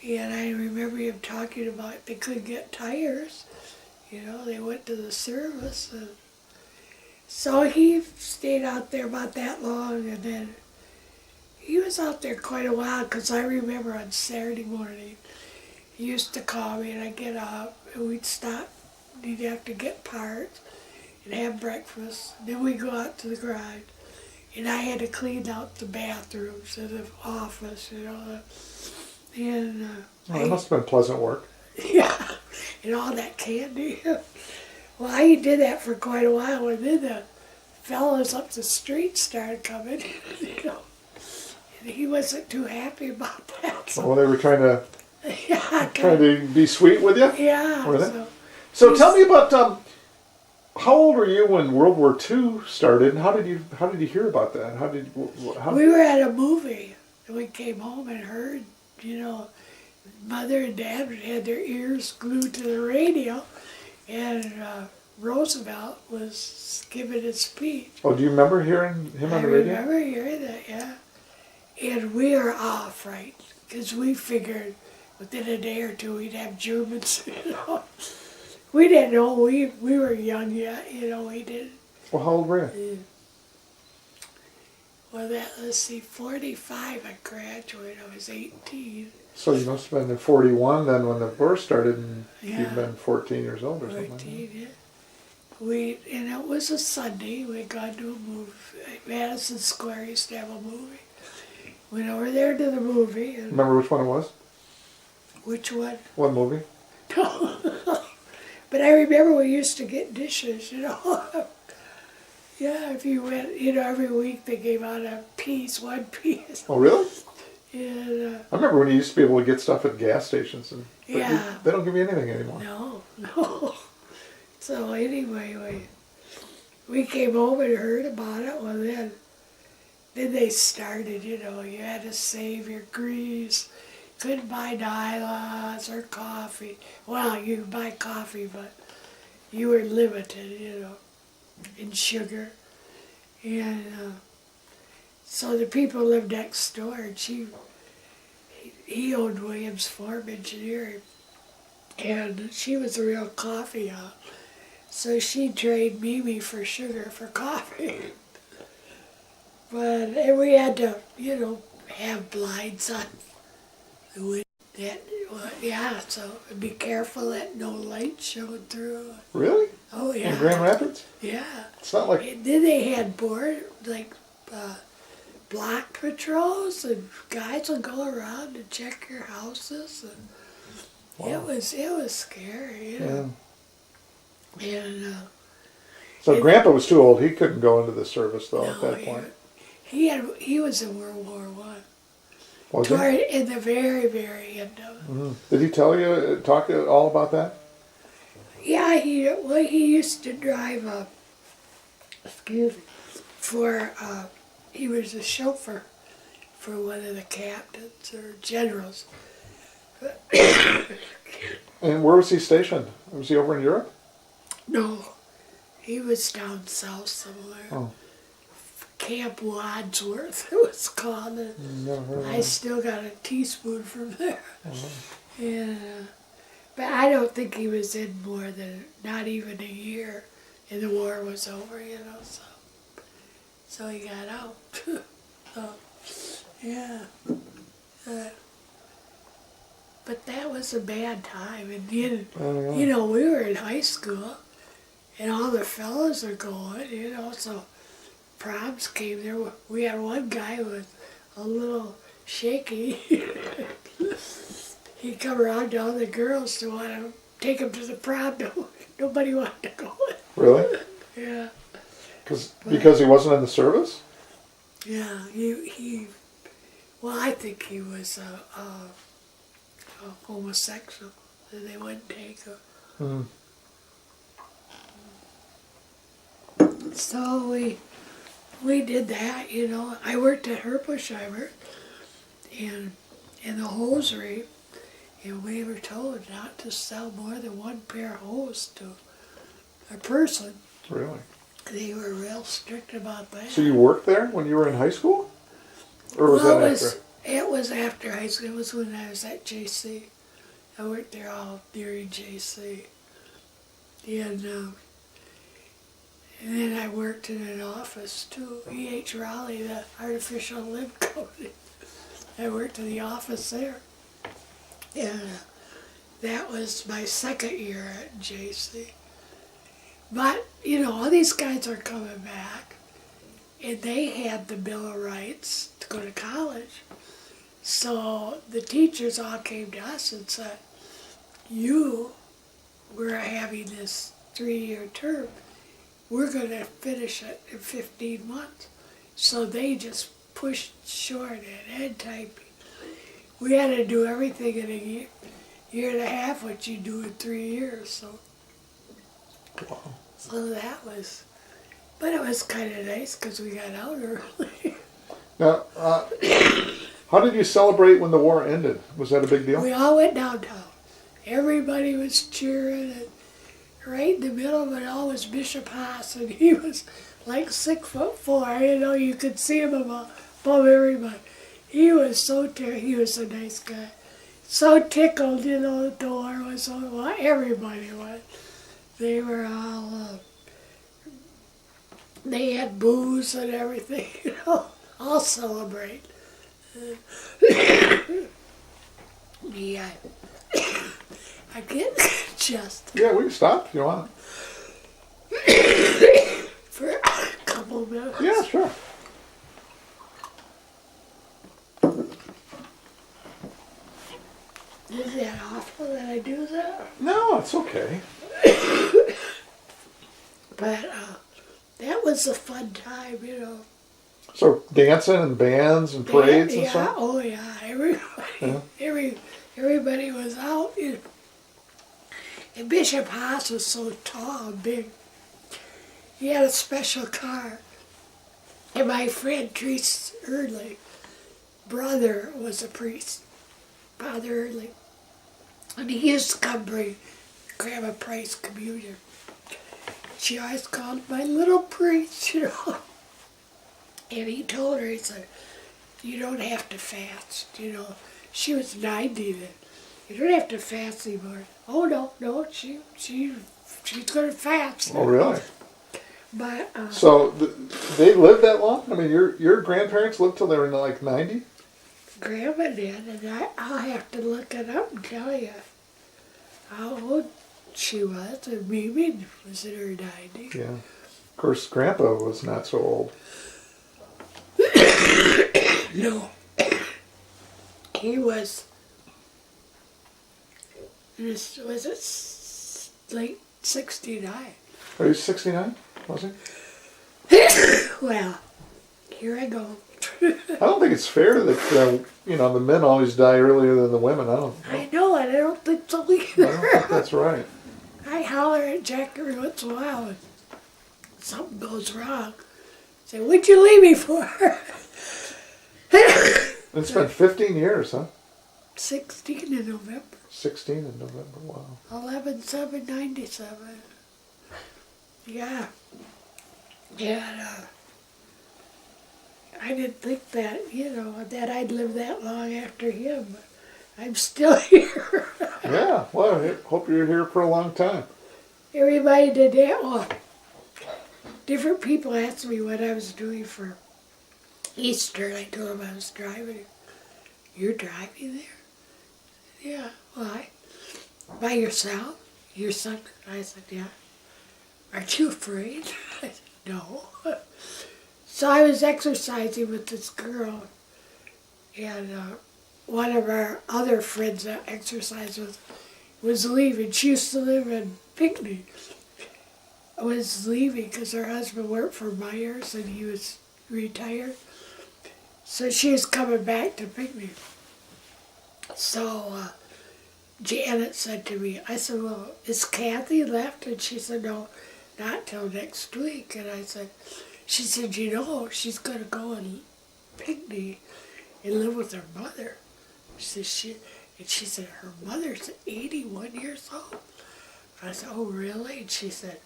And I remember him talking about they couldn't get tires. You know, they went to the service. And so he stayed out there about that long, and then he was out there quite a while because I remember on Saturday morning, he used to call me and I'd get up and we'd stop. He'd have to get parts and have breakfast. Then we'd go out to the garage and I had to clean out the bathrooms and the office, you know. And It must have been pleasant work. yeah, and all that candy. Well, I did that for quite a while, and then the fellas up the street started coming, you know, and he wasn't too happy about that. So, Well, they were trying to yeah, be sweet with you? yeah. Were they? So tell me about how old were you when World War II started, and how did you hear about that? We were at a movie, and we came home and heard, you know, Mother and Dad had their ears glued to the radio, and Roosevelt was giving his speech. Oh, do you remember hearing him on the radio? I remember hearing that, yeah. And we were all frightened, because we figured within a day or two we'd have Germans, you know. We didn't know, we were young yet, you know, we didn't. Well, how old were you? Well, let's see, 45 I graduated, I was 18. So you must have been in 41 then when the war started, and Yeah. you'd been 14 years old or something. 14, yeah. And it was a Sunday, we'd gone to a movie. Madison Square used to have a movie. Went over there to the movie. And Remember which one it was? which one? What movie? But I remember we used to get dishes, you know. Yeah, if you went, you know, every week they gave out a piece, one piece. Oh, really? And, I remember when you used to be able to get stuff at gas stations, and but yeah. they don't give you anything anymore. No. So anyway, we came home and heard about it. Well, then they started, you know, you had to save your grease. Couldn't buy nylons or coffee. Well, you could buy coffee, but you were limited, you know, in sugar. And so the people lived next door, and he owned Williams Farm Engineering, and she was a real coffee hop. So she traded Mimi for sugar for coffee. And we had to, you know, have blinds on the window. Yeah, so be careful that no light showed through. Really? Oh, yeah. In Grand Rapids? Yeah. It's not like... And then they had block patrols, and guys would go around and check your houses. And Wow. it was scary, you know. Yeah. And So Grandpa was too old. He couldn't go into the service, though, at that point. He was in World War I. Was he? Toward in the very, very end of it. Mm-hmm. Did he talk all about that? Yeah, he used to drive he was a chauffeur for one of the captains or generals. And where was he stationed? Was he over in Europe? No, he was down south somewhere. Oh. Camp Wadsworth, it was called. Never heard of I that. still got a teaspoon from there. Uh-huh. And But I don't think he was in more than not even a year, and the war was over, so he got out. So, yeah. But that was a bad time, and then, we were in high school, and all the fellas are going, so proms came there. We had one guy who was a little shaky. He'd come around to all the girls to want to take him to the prom. Nobody wanted to go. Really? Yeah. Because he wasn't in the service? Yeah, well, I think he was a homosexual, and they wouldn't take him. Mm. So we did that, I worked at Herpesheimer and in the hosiery, and we were told not to sell more than one pair of hose to a person. Really? They were real strict about that. So you worked there when you were in high school? Or was that after? It was after high school. It was when I was at JC. I worked there all during JC. And then I worked in an office too. E.H. Raleigh, the artificial limb company. I worked in the office there. And that was my second year at JC. But, all these guys are coming back, and they had the Bill of Rights to go to college. So the teachers all came to us and said, we're having this 3-year term. We're going to finish it in 15 months. So they just pushed short at ed typing. We had to do everything in a year and a half, what you do in 3 years. So. Wow. So that was, but it was kind of nice because we got out early. Now, how did you celebrate when the war ended? Was that a big deal? We all went downtown. Everybody was cheering, and right in the middle of it all was Bishop Haas, and he was like 6'4". You could see him above everybody. He was he was a nice guy. So tickled, the war was so, well, everybody was. They were all, they had booze and everything, all celebrate. Yeah, I get just Yeah, we can stop if you want. for a couple minutes. Yeah, sure. Is that awful that I do that? No, it's okay. But that was a fun time, So dancing and bands and parades and yeah, stuff? oh yeah, everybody was out. And Bishop Haas was so tall and big. He had a special car. And my friend Treese Early, brother was a priest, Father Early. And he used to come bring Grandma Price communion. She always called him my little priest, And he told her, he said, you don't have to fast, She was 90 then. You don't have to fast anymore. Oh, no, she's going to fast. Oh, really? But, so they lived that long? I mean, your grandparents lived till they were like 90? Grandma did, and I'll have to look it up and tell you how old she was. And Mimi was in her 90s. Yeah. Of course, Grandpa was not so old. No. He was late 69? Are you 69? Was he? Well, here I go. I don't think it's fair that the men always die earlier than the women. I know it. I don't think so either. I don't think that's right. I holler at Jack every once in a while when something goes wrong. Say, what'd you leave me for? It's been 15 years, huh? 16 in November. 16 in November. Wow. 11/7/97. Yeah. Yeah. I didn't think that, that I'd live that long after him. I'm still here. Yeah, well, I hope you're here for a long time. Everybody did that. Well, different people asked me what I was doing for Easter, and I told them I was driving. You're driving there? Yeah. Why? By yourself? Your son? I said, yeah. Aren't you afraid? I said, no. So I was exercising with this girl, and one of our other friends that exercised with was leaving. She used to live in Pinckney. Was leaving because her husband worked for Myers and he was retired. So she was coming back to Pinckney. So Janet said to me, I said, well, is Kathy left? And she said, no, not till next week. And I said, she said, you know, she's going to go in Pinckney and live with her mother. She said, her mother's 81 years old. I said, oh, really? And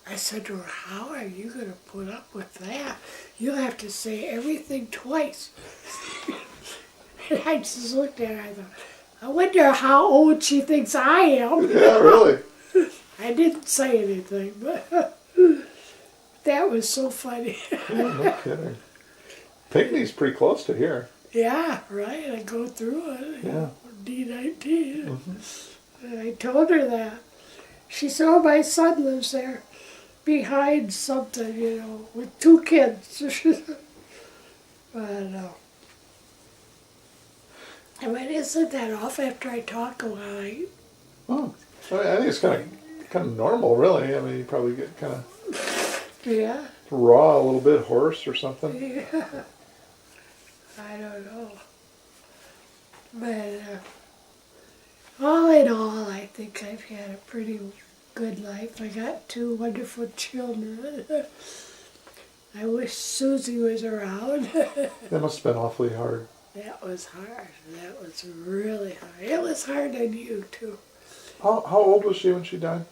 I said to her, how are you going to put up with that? You'll have to say everything twice. And I just looked at her, I thought, I wonder how old she thinks I am. Yeah, really. I didn't say anything, but that was so funny. Yeah, no kidding. Pinckney's pretty close to here. Yeah, right. I go through it. Yeah. D19. Mm-hmm. And I told her that. She said, oh, my son lives there behind something, you know, with 2 kids. But I mean, isn't that off after I talk a while? Oh, I think it's kind of normal, really. I mean, you probably get kind of raw, a little bit hoarse or something. Yeah. I don't know. But all in all, I think I've had a pretty good life. I got 2 wonderful children. I wish Susie was around. That must have been awfully hard. That was hard. That was really hard. It was hard on you, too. How old was she when she died?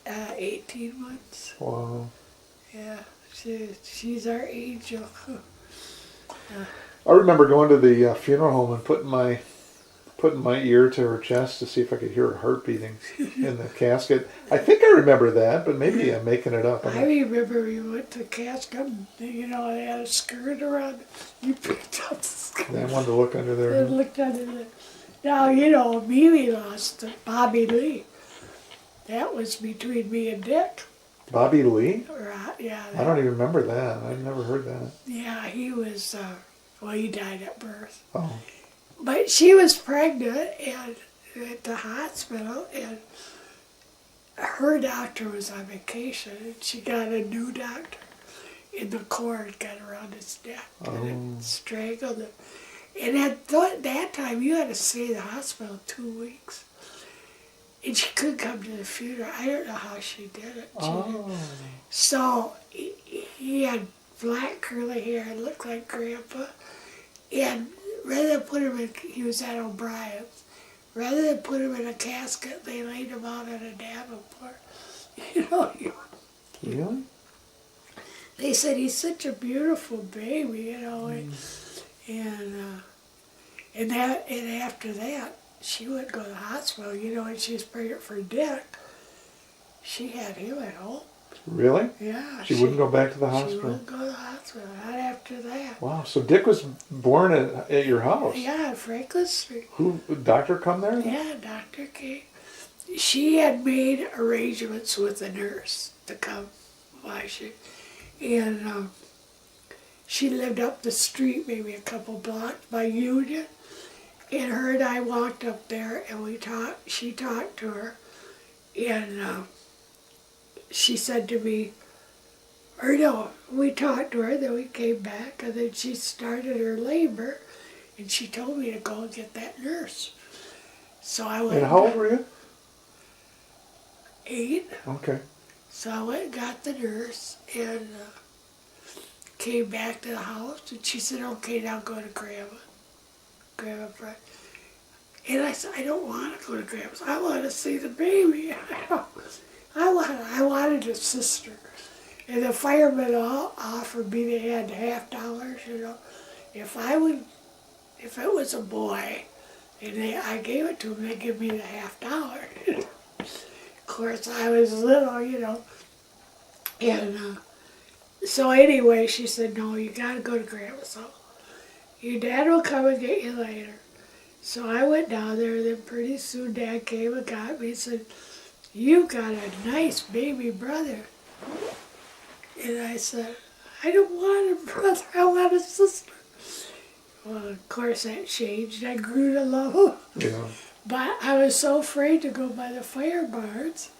18 months. Wow. Yeah, she's our angel. I remember going to the funeral home and putting my ear to her chest to see if I could hear her heart beating in the casket. I think I remember that, but maybe I'm making it up. I remember we went to the casket, and, you know, they had a skirt around. You picked up the skirt. Yeah, I wanted to look under there. And looked under there. Now, you know, Mimi lost Bobby Lee. That was between me and Dick. Bobby Lee? Right, yeah. I don't even remember that. I've never heard that. Yeah, he was, he died at birth. Oh. But she was pregnant and at the hospital, and her doctor was on vacation, and she got a new doctor, and the cord got around his neck, and it strangled him. And at that time, you had to stay in the hospital 2 weeks. And she couldn't come to the funeral. I don't know how she did it. So he had black curly hair and looked like Grandpa. And rather than put him in, he was at O'Brien's. Rather than put him in a casket, they laid him out in a Davenport. You know. Really? They said he's such a beautiful baby, you know. And after that, she wouldn't go to the hospital, you know, and she was pregnant for Dick. She had him at home. Really? Yeah. She wouldn't go back to the hospital? She wouldn't go to the hospital, not after that. Wow, so Dick was born at your house? Yeah, Franklin Street. Who, doctor come there? Yeah, Dr. King. She had made arrangements with the nurse to come watch it. And she lived up the street, maybe a couple blocks by Union. And her and I walked up there and we talked. She talked to her, and she said to me, or no, we talked to her, then we came back, and then she started her labor, and she told me to go and get that nurse. So I went. And how old were you? 8. Okay. So I went and got the nurse, and came back to the house, and she said, okay, now go to Grandma. Grandma Brett. And I said, I don't want to go to Grandma's. I want to see the baby. I wanted a sister. And the fireman offered me, they had $50, you know. If it was a boy, And I gave it to them. They give me the $50. Of course, I was little, you know. And so anyway, she said, no, you got to go to Grandma's house. Your dad will come and get you later. So I went down there, then pretty soon Dad came and got me and said, you got a nice baby brother. And I said, I don't want a brother, I want a sister. Well, of course that changed. I grew to love him. Yeah. But I was so afraid to go by the fire barns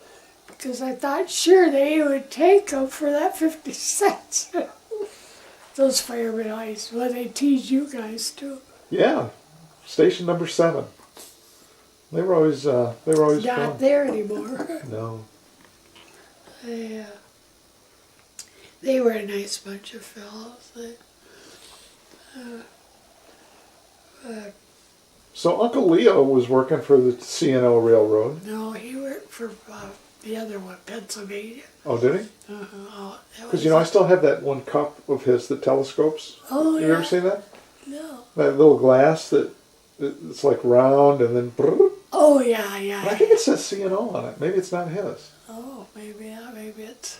because I thought sure they would take them for that 50 cents. Those firemen always, well, they tease you guys too. Yeah. Station number 7. They were always Not fun. there anymore. No. They were a nice bunch of fellows. So Uncle Leo was working for the C&O Railroad. No, he worked for the other one, Pennsylvania. Oh, did he? Oh, Because, I still have that one cup of his that telescopes. Oh, You ever seen that? No. That little glass that it's like round and then brrr. Oh, yeah. But I think it says C&O on it. Maybe it's not his. Oh, maybe not. Maybe it's...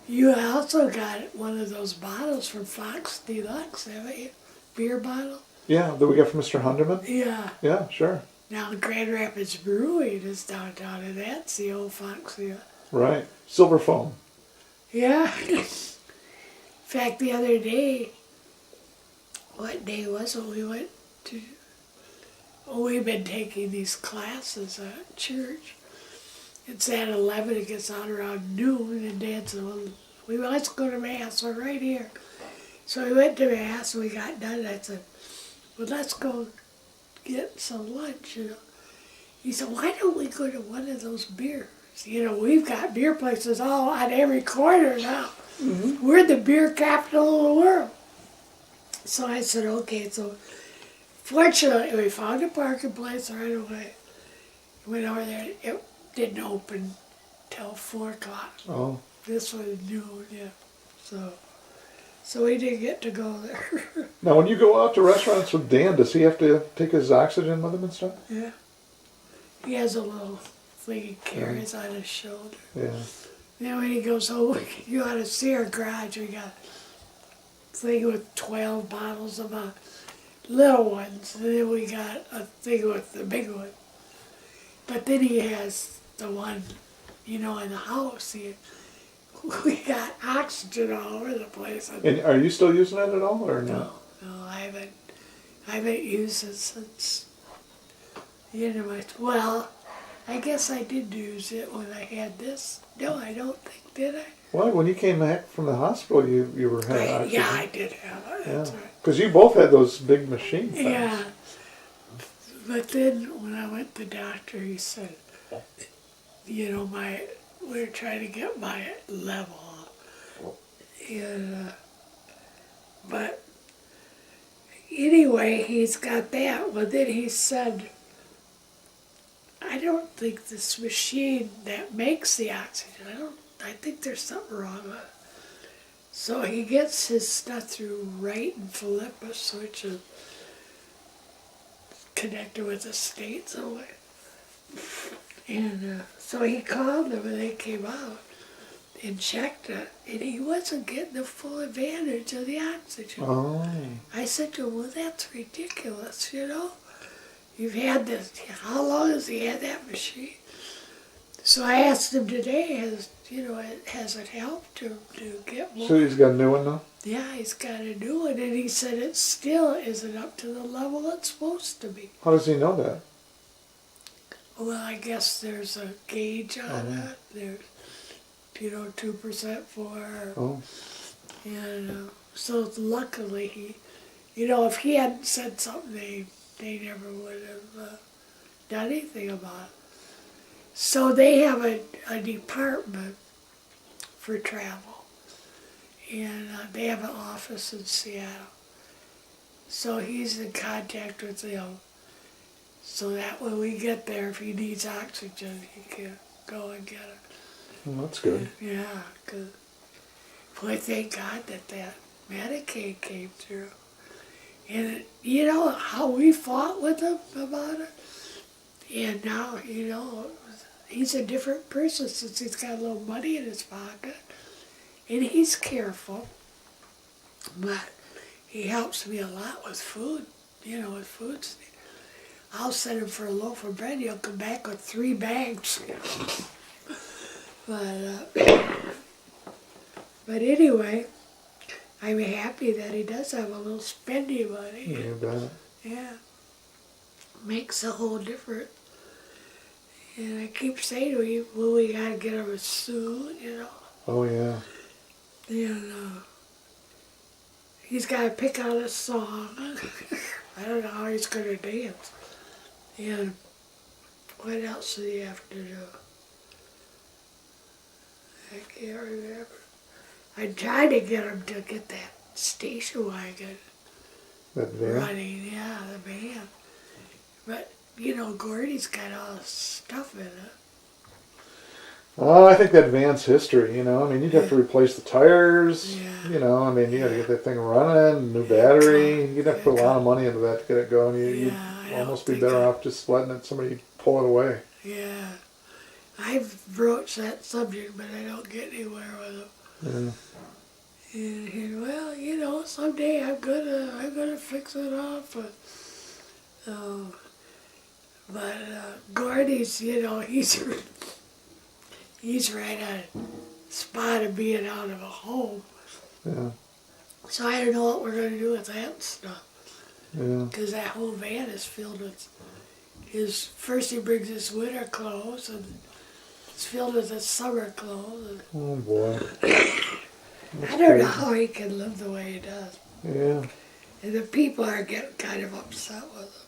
You also got one of those bottles from Fox Deluxe, haven't you? Beer bottle? Yeah, that we got from Mr. Hunderman? Yeah. Yeah, sure. Now Grand Rapids Brewing is downtown, and that's the old Fox Deluxe. Right. Silver foam. Yeah. In fact, the other day, what day was it? We went to... Oh, we've been taking these classes at church. It's at 11, it gets out around noon, and Dad said, well, let's go to Mass, we're right here. So we went to Mass, and we got done, and I said, well, let's go get some lunch, you know. He said, why don't we go to one of those beers? You know, we've got beer places all on every corner now. Mm-hmm. We're the beer capital of the world. So I said, okay, so fortunately, we found a parking place right away. Went over there, it didn't open till 4 o'clock. Oh. This was noon, yeah. So we didn't get to go there. Now, when you go out to restaurants with Dan, does he have to take his oxygen with him and stuff? Yeah. He has a little thing he carries on his shoulder. Yeah. Then when he goes home, you ought to see our garage. We got a thing with 12 bottles of little ones. And then we got a thing with the big one. But then he has the one, in the house. We got oxygen all over the place. And are you still using it at all, or no? No, I haven't used it since well, I guess I did use it when I had this. No, I don't think, did I? Well, when you came back from the hospital, you had oxygen. Yeah, I did have it. That's right. Because you both had those big machine things. Yeah. But then when I went to the doctor, he said, we're trying to get my level up. And, but anyway, he's got that. Well, then he said, I don't think this machine that makes the oxygen, I think there's something wrong with it. So he gets his stuff through Wright and Philippus, which is connected with the state somewhere. And so he called them and they came out and checked it, and he wasn't getting the full advantage of the oxygen. Oh. I said to him, well, that's ridiculous, You've had this, how long has he had that machine? So I asked him today, has it helped him to get more? So he's got a new one now? Yeah, he's got a new one, and he said it still isn't up to the level it's supposed to be. How does he know that? Well, I guess there's a gauge on it. There's, 2% for. Oh. And so luckily he, if he hadn't said something, they never would have done anything about it. So they have a department for travel, and they have an office in Seattle. So he's in contact with them, so that when we get there, if he needs oxygen, he can go and get it. Well, that's good. Yeah, because, boy, thank God that Medicaid came through. And you know how we fought with him about it? And now, you know, he's a different person since he's got a little money in his pocket. And he's careful. But he helps me a lot with food, you know, with food. I'll send him for a loaf of bread, he'll come back with 3 bags. But anyway, I'm happy that he does have a little spendy money. You bet. Yeah. Makes a whole difference. And I keep saying to him, well, we gotta get him a suit, you know. Oh, yeah. And he's gotta pick out a song. I don't know how he's gonna dance. And what else does he have to do? I can't remember. I tried to get him to get that station wagon That van? running, yeah, the van. But, you know, Gordy's got all the stuff in it. Oh, I think that van's history, you know. I mean, you'd have to replace the tires, Yeah. you know. I mean, you got to get that thing running, new battery. You'd have to put a lot of money into that to get it going. You'd I almost don't be think better off just letting somebody pull it away. Yeah. I've broached that subject, but I don't get anywhere with him. Yeah. And well, you know, someday I'm gonna fix it up. But Gordy's, you know, he's right on the spot of being out of a home. Yeah. So I don't know what we're gonna do with that stuff. Yeah. Because that whole van is filled with first he brings his winter clothes, and it's filled with his summer clothes. Oh, boy. I don't know how he can live the way he does. Yeah. And the people are getting kind of upset with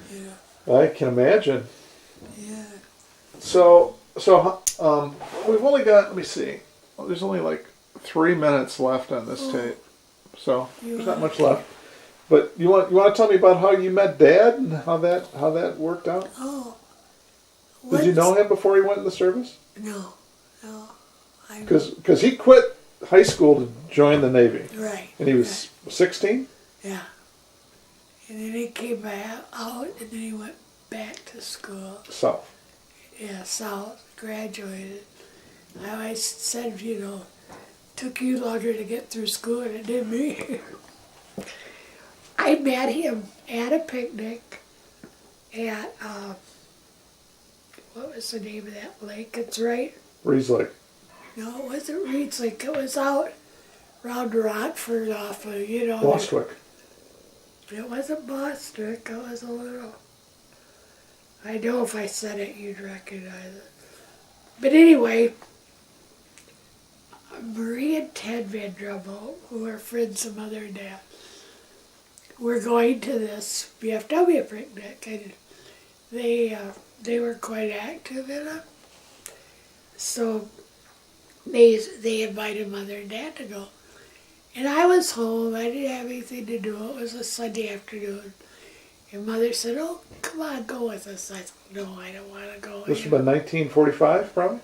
him. Yeah. I can imagine. Yeah. So we've only got, let me see, there's only like 3 minutes left on this tape. So there's not much left. But you want to tell me about how you met Dad and how that worked out? Oh. Did you know him before he went in the service? No. Because he quit high school to join the Navy. Right. And he was 16? Yeah. And then he came back out, and then he went back to school. South. Yeah, South, graduated. I always said, you know, took you longer to get through school than it did me. I met him at a picnic at, what was the name of that lake? It's right. Reed's Lake. No, it wasn't Reed's Lake. It was out around Rockford off of, you know. Bostwick. It wasn't Bostwick. It was a little. I know if I said it, you'd recognize it. But anyway, Marie and Ted Van Drummel, who are friends of Mother and Dad, were going to this VFW picnic, and they were quite active in it. So they invited Mother and Dad to go. And I was home. I didn't have anything to do. It was a Sunday afternoon. And Mother said, oh, come on, go with us. I said, no, I don't want to go. This was about 1945, probably?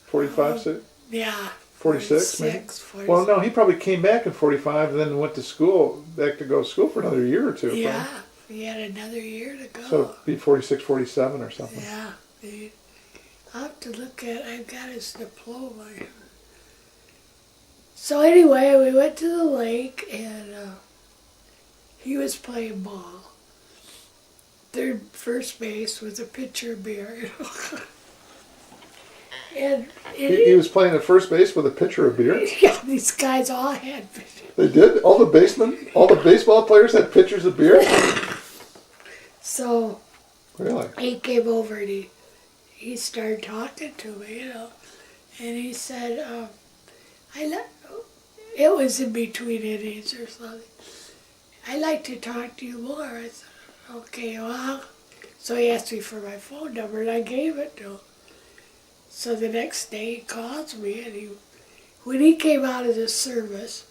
45, 6? Yeah. 46, maybe? 46. Well, no, he probably came back in 45 and then went to school, back to go to school for another year or two. Yeah, probably. he had another year to go. So it'd be 46, 47 or something. Yeah. I'll have to look at, I've got his diploma. So anyway, we went to the lake, and he was playing ball. First base with a pitcher of beer. And He was playing at first base with a pitcher of beer? Yeah, these guys all had pitchers. They did? All the baseball players had pitchers of beer? So Really? he came over and he started talking to me, you know, and he said, it was in between innings or something. I'd like to talk to you more. I said, okay, well. So he asked me for my phone number, and I gave it to him. So the next day he calls me, and when he came out of the service,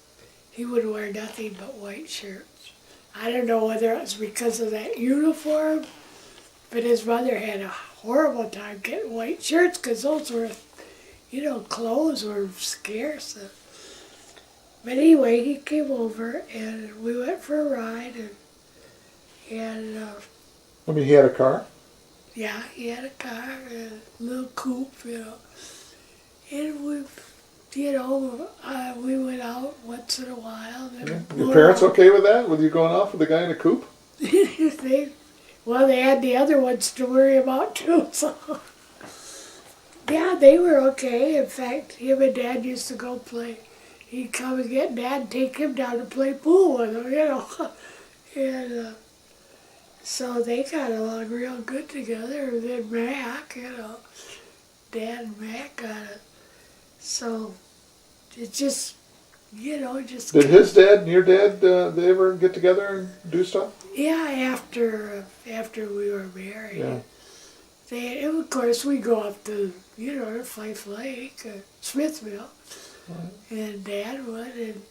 he would wear nothing but white shirts. I don't know whether it was because of that uniform, but his mother had a horrible time getting white shirts because those were, you know, clothes were scarce. But anyway, he came over and we went for a ride and I mean, he had a car? yeah, he had a car, a little coupe, and we went out once in a while. Yeah. Your parents okay with that? With you going off with a guy in a coupe? They had the other ones to worry about too, so. Yeah, they were okay. In fact, him and Dad used to go play. He'd come and get Dad and take him down to play pool with him, And so they got along real good together. And then Mac, Dad and Mac got it. So it just, just. Did his dad and your dad, they ever get together and do stuff? Yeah, after we were married. Yeah. Of course, we go up to, Fife Lake, Smithville. Right. And Dad would, and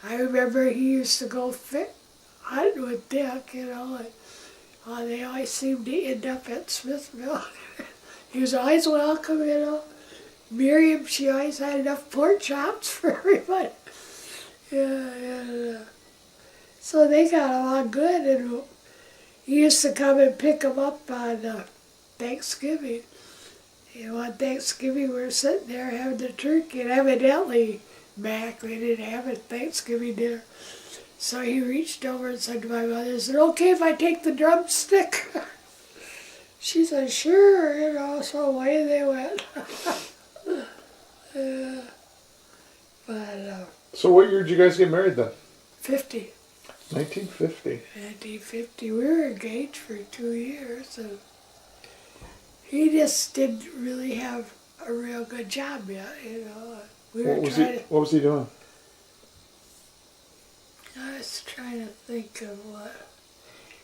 I remember he used to go hunting with Dick, and they always seemed to end up at Smithville. He was always welcome, Miriam, she always had enough pork chops for everybody. Yeah, and so they got along good, and he used to come and pick them up on Thanksgiving. On Thanksgiving we were sitting there having the turkey, and evidently, Mac, they didn't have a Thanksgiving dinner. So he reached over and said to my mother, "Is it okay if I take the drumstick?" She said, "Sure," so away they went. So what year did you guys get married then? 50. 1950. 1950. We were engaged for 2 years, and he just didn't really have a real good job yet, What was he doing? I was trying to think of what.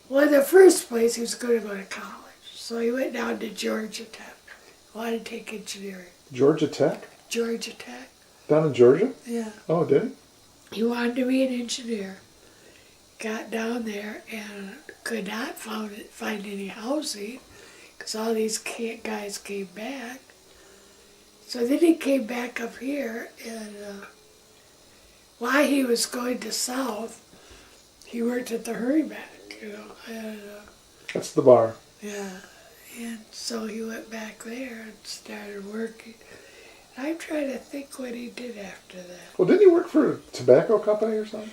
Well, in the first place, he was going to go to college, so he went down to Georgia Tech. Wanted to take engineering. Georgia Tech? Georgia Tech. Down in Georgia? Yeah. Oh, did he? He wanted to be an engineer. Got down there and could not find any housing because all these guys came back. So then he came back up here, and while he was going to South, he worked at the Hurryback, and That's the bar. yeah, and so he went back there and started working. I'm trying to think what he did after that. Well, didn't he work for a tobacco company or something?